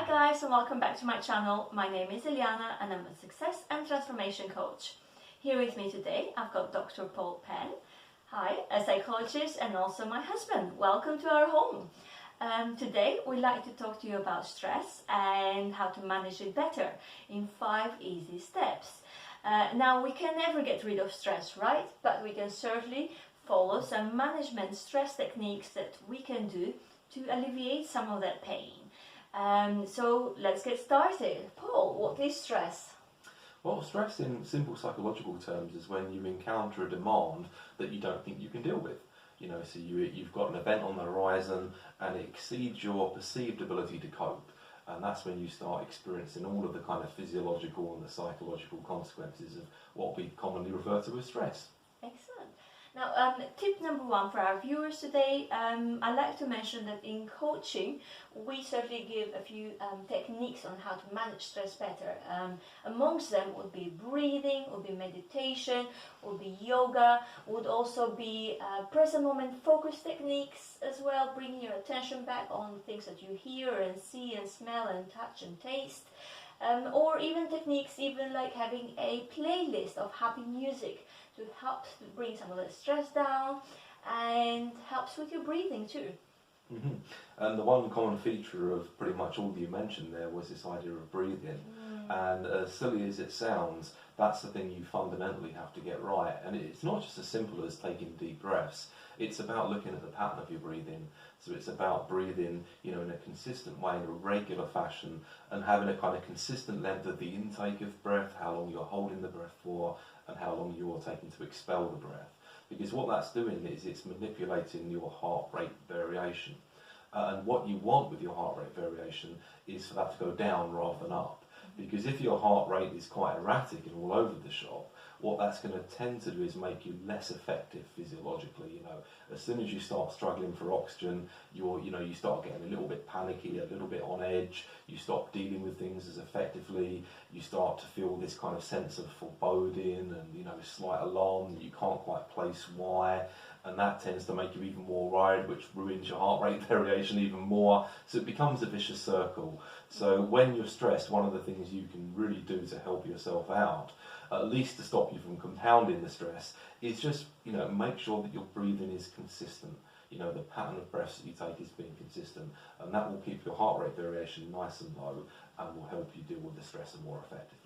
Hi guys, and welcome back to my channel. My name is Eliana and I'm a success and transformation coach. Here with me today I've got Dr. Penn. Hi, a psychologist and also my husband. Welcome to our home. Today we'd like to talk to you about stress and how to manage it better in 5 easy steps. Now we can never get rid of stress, right? But we can certainly follow some management stress techniques that we can do to alleviate some of that pain. So let's get started. Paul, what is stress? Well, stress in simple psychological terms is when you encounter a demand that you don't think you can deal with. So you've got an event on the horizon and it exceeds your perceived ability to cope. And that's when you start experiencing all of the kind of physiological and the psychological consequences of what we commonly refer to as stress. Excellent. Now, tip number 1 for our viewers today, I'd like to mention that in coaching, we certainly give a few techniques on how to manage stress better. Amongst them would be breathing, would be meditation, would be yoga, would also be present moment focus techniques as well, bringing your attention back on things that you hear and see and smell and touch and taste. Or even techniques even like having a playlist of happy music to help bring some of the stress down and helps with your breathing too. Mm-hmm. And the one common feature of pretty much all you mentioned there was this idea of breathing. And as silly as it sounds, that's the thing you fundamentally have to get right. And it's not just as simple as taking deep breaths. It's about looking at the pattern of your breathing. So it's about breathing, in a consistent way, in a regular fashion, and having a kind of consistent length of the intake of breath, how long you're holding the breath for, and how long you're taking to expel the breath. Because what that's doing is it's manipulating your heart rate variation. And what you want with your heart rate variation is for that to go down rather than up. Because if your heart rate is quite erratic and all over the shop, what that's going to tend to do is make you less effective physiologically. As soon as you start struggling for oxygen, you start getting a little bit panicky, a little bit on edge. You stop dealing with things as effectively. You start to feel this kind of sense of foreboding and slight alarm that you can't quite place why. And that tends to make you even more worried, which ruins your heart rate variation even more. So it becomes a vicious circle. So when you're stressed, one of the things you can really do to help yourself out, at least to stop you from compounding the stress, is just make sure that your breathing is consistent. The pattern of breaths that you take is being consistent, and that will keep your heart rate variation nice and low and will help you deal with the stress more effectively.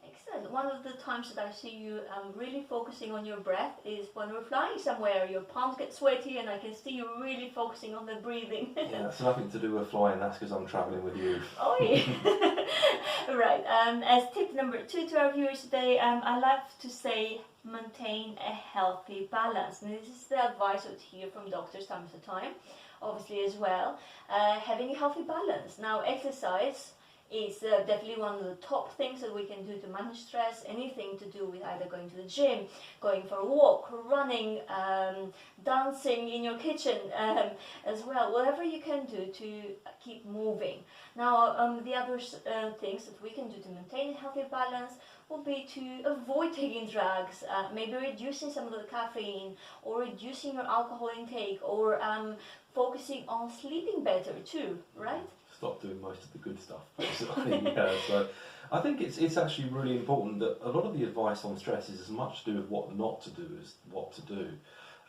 Excellent. One of the times that I see you really focusing on your breath is when we're flying somewhere. Your palms get sweaty and I can see you really focusing on the breathing. Yeah, it's nothing to do with flying, that's because I'm travelling with you. Oh yeah. Right. As tip number 2 to our viewers today, I love to say maintain a healthy balance. And this is the advice I hear from doctors time to time, obviously as well. Having a healthy balance. Now, exercise is definitely one of the top things that we can do to manage stress. Anything to do with either going to the gym, going for a walk, running, dancing in your kitchen as well. Whatever you can do to keep moving. Now, the other things that we can do to maintain a healthy balance would be to avoid taking drugs, maybe reducing some of the caffeine, or reducing your alcohol intake, or focusing on sleeping better too, right? Stop doing most of the good stuff, basically. Yeah, so I think it's actually really important that a lot of the advice on stress is as much to do with what not to do as what to do.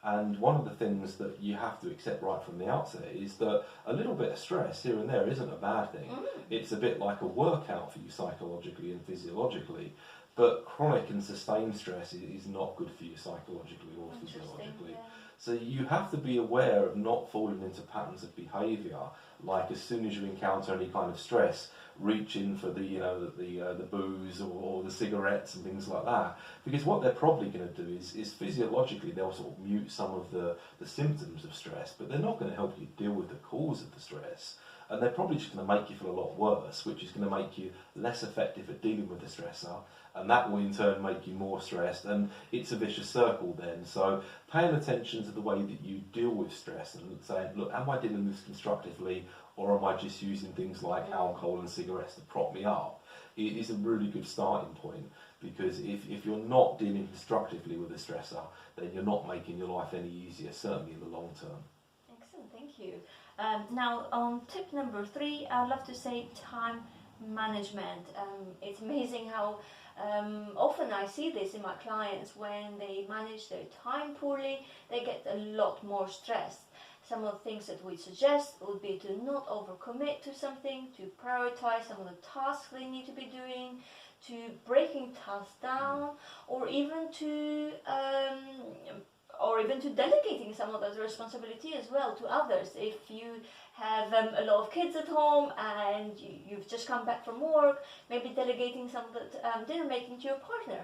And one of the things that you have to accept right from the outset is that a little bit of stress here and there isn't a bad thing. It's a bit like a workout for you psychologically and physiologically. But chronic and sustained stress is not good for you psychologically or physiologically. Yeah. So you have to be aware of not falling into patterns of behaviour, like as soon as you encounter any kind of stress, reach in for the booze or the cigarettes and things like that. Because what they're probably going to do is physiologically they'll sort of mute some of the symptoms of stress, but they're not going to help you deal with the cause of the stress. And they're probably just going to make you feel a lot worse, which is going to make you less effective at dealing with the stressor, and that will in turn make you more stressed, and it's a vicious circle then. So paying attention to the way that you deal with stress and saying, look, am I dealing with this constructively, or am I just using things like alcohol and cigarettes to prop me up? It is a really good starting point, because if you're not dealing constructively with the stressor, then you're not making your life any easier, certainly in the long term. Excellent, thank you. Now, on tip number 3, I'd love to say time management. It's amazing how often I see this in my clients. When they manage their time poorly, they get a lot more stressed. Some of the things that we suggest would be to not overcommit to something, to prioritize some of the tasks they need to be doing, to breaking tasks down, or even to delegating some of that responsibility as well to others. If you have a lot of kids at home and you've just come back from work, maybe delegating some of the dinner making to your partner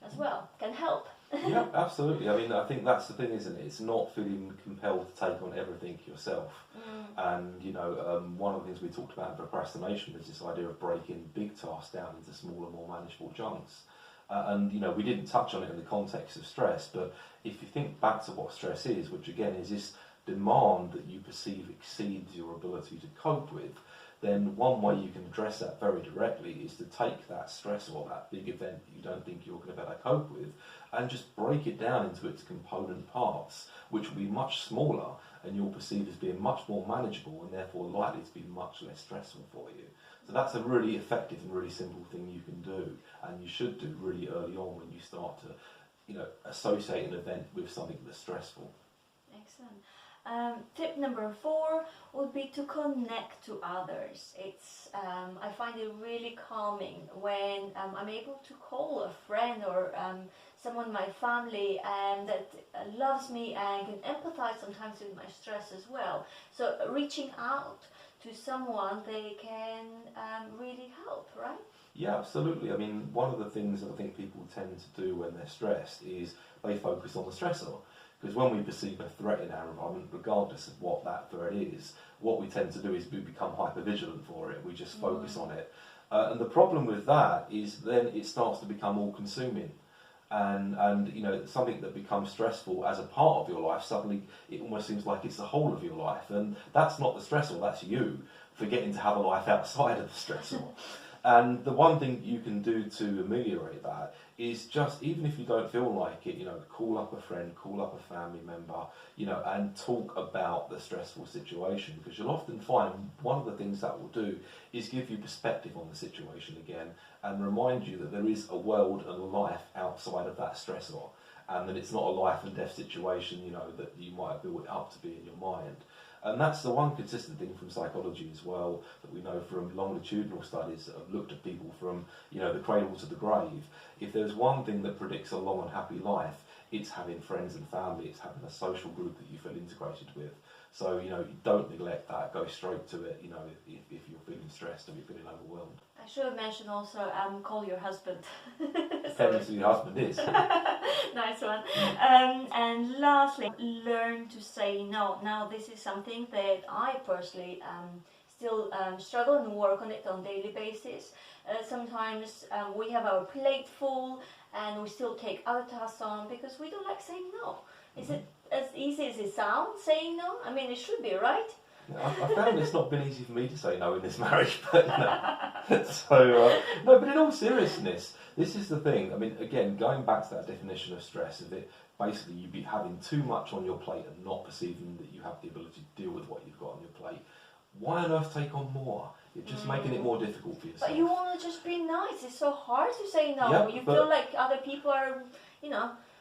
as well can help. Yeah, absolutely. I mean, I think that's the thing, isn't it? It's not feeling compelled to take on everything yourself. And, one of the things we talked about in procrastination is this idea of breaking big tasks down into smaller, more manageable chunks. We didn't touch on it in the context of stress, but if you think back to what stress is, which again is this demand that you perceive exceeds your ability to cope with, then one way you can address that very directly is to take that stress or that big event that you don't think you're going to be able to cope with and just break it down into its component parts, which will be much smaller and you'll perceive as being much more manageable and therefore likely to be much less stressful for you. So that's a really effective and really simple thing you can do, and you should do really early on when you start to associate an event with something that's stressful. Excellent. Tip number 4 would be to connect to others. I find it really calming when I'm able to call a friend or someone in my family that loves me and can empathize sometimes with my stress as well. So reaching out to someone, they can really help, right? Yeah, absolutely. I mean, one of the things that I think people tend to do when they're stressed is they focus on the stressor. Because when we perceive a threat in our environment, regardless of what that threat is, what we tend to do is we become hypervigilant for it. We just focus on it. And the problem with that is then it starts to become all-consuming. And something that becomes stressful as a part of your life, suddenly it almost seems like it's the whole of your life. And that's not the stressor, that's you forgetting to have a life outside of the stressor. And the one thing you can do to ameliorate that is just, even if you don't feel like it, call up a friend, call up a family member, and talk about the stressful situation. Because you'll often find one of the things that will do is give you perspective on the situation again and remind you that there is a world and a life outside of that stressor. And that it's not a life and death situation, that you might have built it up to be in your mind. And that's the one consistent thing from psychology as well, that we know from longitudinal studies that have looked at people from, the cradle to the grave. If there's one thing that predicts a long and happy life, it's having friends and family, it's having a social group that you feel integrated with. So, don't neglect that, go straight to it, if you're feeling stressed or you're feeling overwhelmed. I should have mentioned also, call your husband. Depends who your husband is. Nice one. And lastly, learn to say no. Now, this is something that I personally still struggle and work on it on a daily basis. Sometimes we have our plate full and we still take other tasks on because we don't like saying no. Is it as easy as it sounds, saying no? I mean, it should be, right? I found it's not been easy for me to say no in this marriage, but no, but in all seriousness, this is the thing. I mean, again, going back to that definition of stress, of it basically you be having too much on your plate and not perceiving that you have the ability to deal with what you've got on your plate. Why on earth take on more? You're just making it more difficult for yourself. But you want to just be nice. It's so hard to say no. Yeah, you feel like other people are,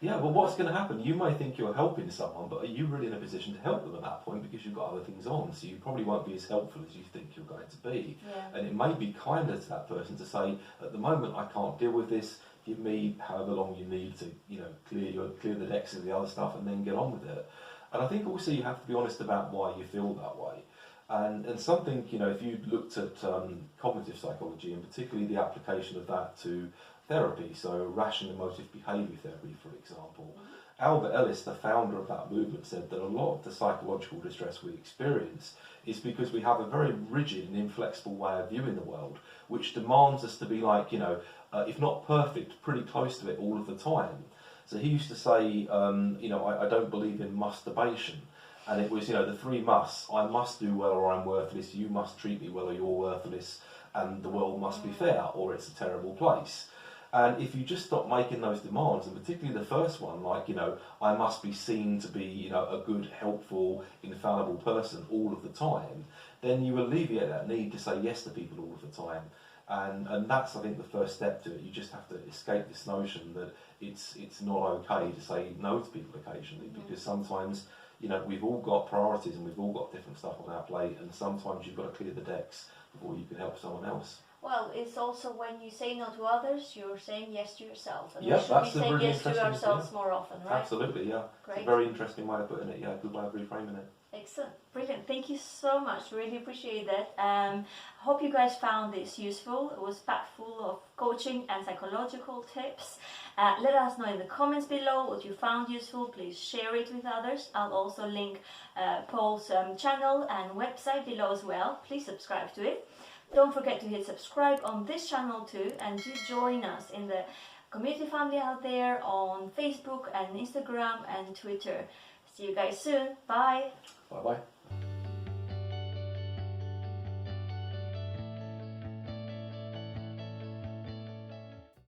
Yeah, well, what's going to happen? You may think you're helping someone, but are you really in a position to help them at that point because you've got other things on? So you probably won't be as helpful as you think you're going to be. Yeah. And it may be kinder to that person to say, at the moment I can't deal with this. Give me however long you need to, clear the decks of the other stuff and then get on with it. And I think also you have to be honest about why you feel that way. And something, if you looked at cognitive psychology and particularly the application of that to therapy, so rational emotive behaviour therapy, for example. Albert Ellis, the founder of that movement, said that a lot of the psychological distress we experience is because we have a very rigid and inflexible way of viewing the world, which demands us to be like, if not perfect, pretty close to it all of the time. So he used to say, I don't believe in masturbation. And it was, the 3 musts. I must do well or I'm worthless. You must treat me well or you're worthless. And the world must be fair or it's a terrible place. And if you just stop making those demands, and particularly the first one, like, I must be seen to be, a good, helpful, infallible person all of the time, then you alleviate that need to say yes to people all of the time. And that's, I think, the first step to it. You just have to escape this notion that it's not okay to say no to people occasionally, because sometimes, we've all got priorities and we've all got different stuff on our plate, and sometimes you've got to clear the decks before you can help someone else. Well, it's also when you say no to others, you're saying yes to yourself. And Yeah, we should that's be a saying really yes to interesting, ourselves more often, right? Absolutely, yeah. Great. It's a very interesting way of putting it, yeah, good way of reframing it. Excellent, brilliant. Thank you so much. Really appreciate that. I hope you guys found this useful. It was packed full of coaching and psychological tips. Let us know in the comments below what you found useful. Please share it with others. I'll also link Paul's channel and website below as well. Please subscribe to it. Don't forget to hit subscribe on this channel too, and do join us in the community family out there on Facebook and Instagram and Twitter. See you guys soon. Bye. Bye-bye.